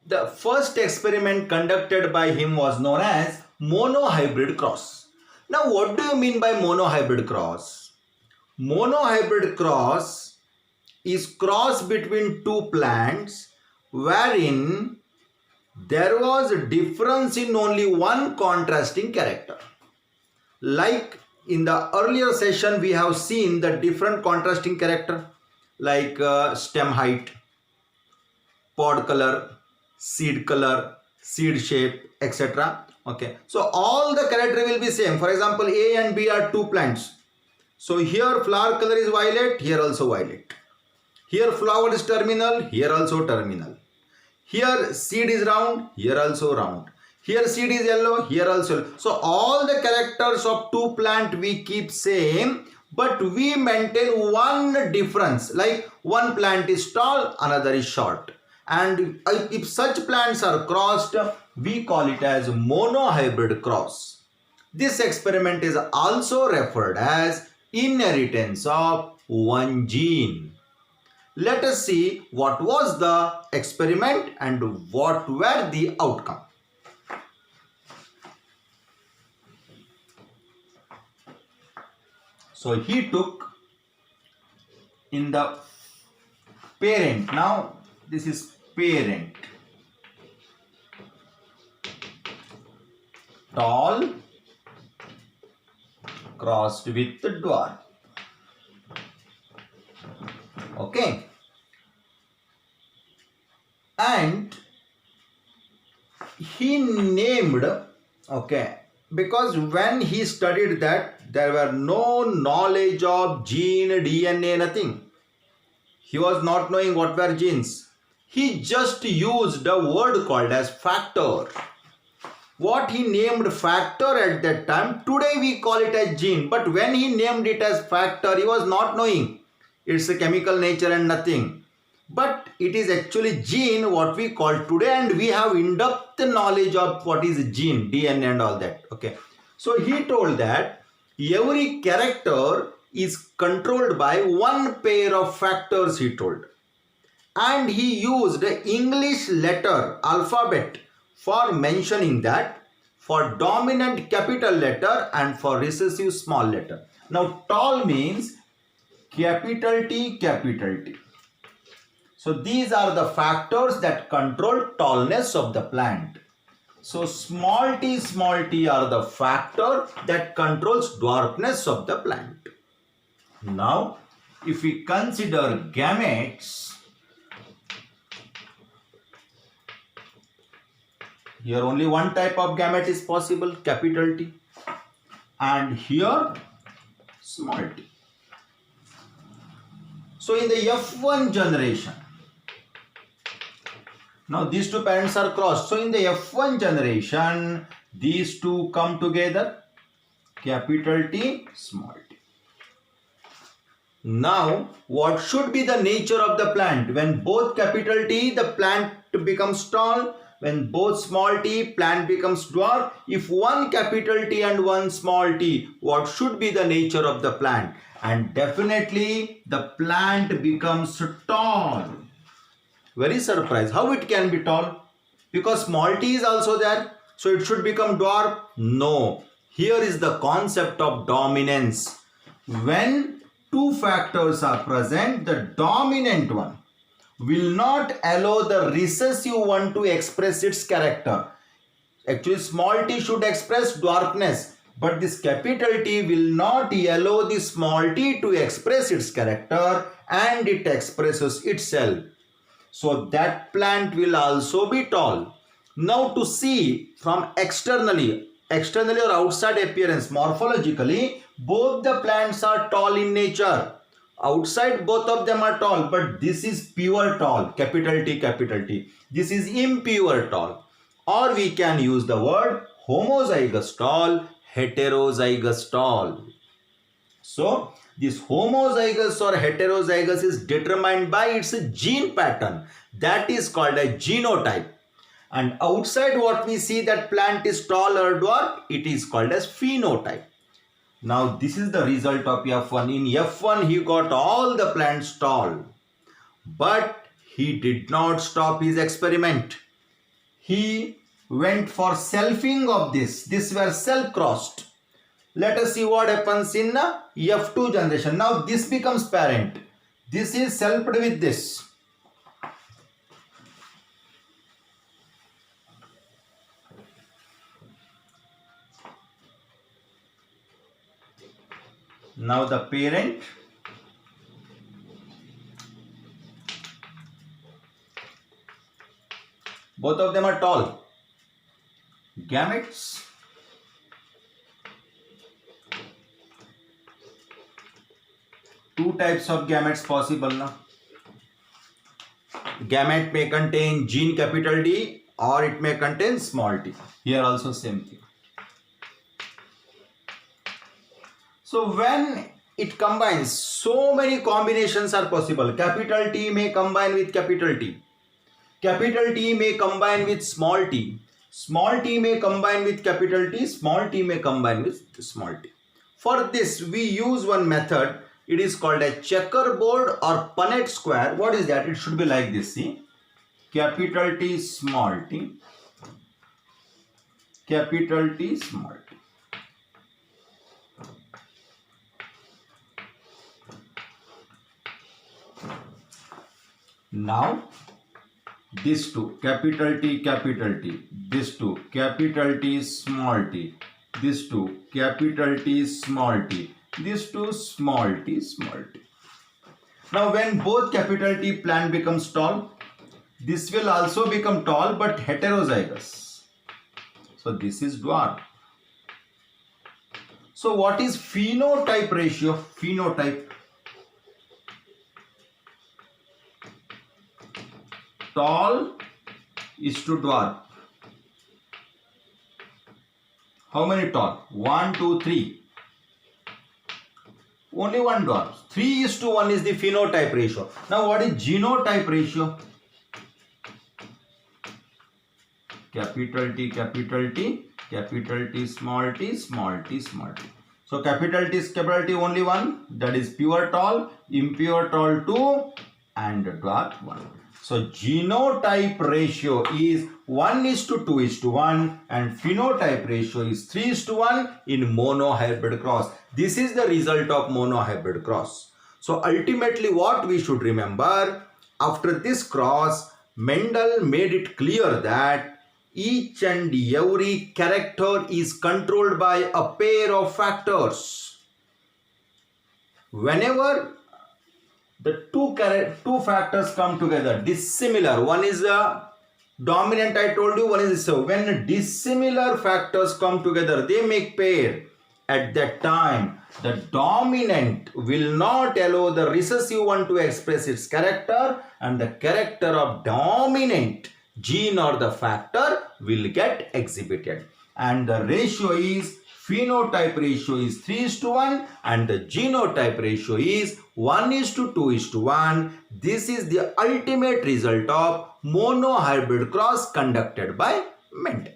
The first experiment conducted by him was known as monohybrid cross. Now, what do you mean by monohybrid cross? Monohybrid cross is cross between two plants wherein there was a difference in only one contrasting character. Like in the earlier session, we have seen the different contrasting character like stem height, pod color, seed shape, etc. Okay, so all the character will be same. For example, A and B are two plants. So here flower color is violet, here also violet. Here flower is terminal, here also terminal. Here seed is round, here also round. Here seed is yellow, here also. So all the characters of two plant we keep same, but we maintain one difference. Like one plant is tall, another is short. And if such plants are crossed, we call it as monohybrid cross. This experiment is also referred as inheritance of one gene. Let us see what was the experiment and what were the outcome. So he took in the parent. Now this is parent. Tall crossed with the dwarf. Okay. And he named, okay, because when he studied that, there were no knowledge of gene, DNA, nothing. He was not knowing what were genes. He just used a word called as factor. What he named factor at that time, today we call it as gene. But when he named it as factor, he was not knowing it's a chemical nature and nothing. But it is actually gene what we call today, and we have in-depth knowledge of what is gene, DNA and all that. Okay. So he told that every character is controlled by one pair of factors, he told. And he used English letter, alphabet for mentioning that, for dominant capital letter and for recessive small letter. Now tall means capital T, capital T. So these are the factors that control tallness of the plant. So small t are the factor that controls dwarfness of the plant. Now, if we consider gametes, here only one type of gamete is possible, capital T, and here small t. So in the F1 generation, now these two parents are crossed. So in the F1 generation, these two come together, capital T, small t. Now, what should be the nature of the plant? When both capital T, the plant becomes tall. When both small t, plant becomes dwarf. If one capital T and one small t, what should be the nature of the plant? And definitely the plant becomes tall. Very surprised. How it can be tall? Because small t is also there. So it should become dwarf? No. Here is the concept of dominance. When two factors are present, the dominant one will not allow the recessive one to express its character. Actually, small t should express dwarfness, but this capital T will not allow the small t to express its character, and it expresses itself. So that plant will also be tall. Now to see from externally or outside appearance, morphologically, both the plants are tall in nature. Outside both of them are tall, but this is pure tall, capital T, capital T. This is impure tall. Or we can use the word homozygous tall, heterozygous tall. So this homozygous or heterozygous is determined by its gene pattern. That is called a genotype. And outside what we see that plant is tall or dwarf, it is called as phenotype. Now this is the result of F1. In F1 he got all the plants tall. But he did not stop his experiment. he went for selfing of this. This were self crossed. Let us see what happens in F2 generation. Now this becomes parent. This is selfed with this. Now the parent both of them are tall. Gametes. Two types of gametes possible now. Gamete may contain gene capital D or it may contain small t. Here also same thing. So when it combines, so many combinations are possible. Capital T may combine with capital T. Capital T may combine with small t. Small t may combine with capital T. Small t may combine with small t. For this, we use one method. It is called a checkerboard or Punnett square. What is that? It should be like this. See, capital T, small t. Capital T, small t. Now this two, capital T, this two, capital T, small t, this two, capital T, small t, this two, small t, small t. Now when both capital T plant becomes tall, this will also become tall but heterozygous. So this is dwarf. So what is phenotype ratio? Phenotype. Tall is to dwarf. How many tall? 1, 2, 3. Only one dwarf. 3:1 is the phenotype ratio. Now what is genotype ratio? Capital T, capital T, capital T, small t, small t, small t. So capital T is capital T only one. That is pure tall, impure tall 2 and dwarf 1. So genotype ratio is 1:2:1 and phenotype ratio is 3:1 in monohybrid cross. This is the result of monohybrid cross. So ultimately what we should remember, after this cross, Mendel made it clear that each and every character is controlled by a pair of factors. Whenever the two factors come together, dissimilar, one is a dominant, I told you, one is so. When dissimilar factors come together, they make pair. At that time, the dominant will not allow the recessive one to express its character, and the character of dominant gene or the factor will get exhibited. And the ratio is, phenotype ratio is 3:1 and the genotype ratio is 1:2:1. This is the ultimate result of monohybrid cross conducted by Mendel.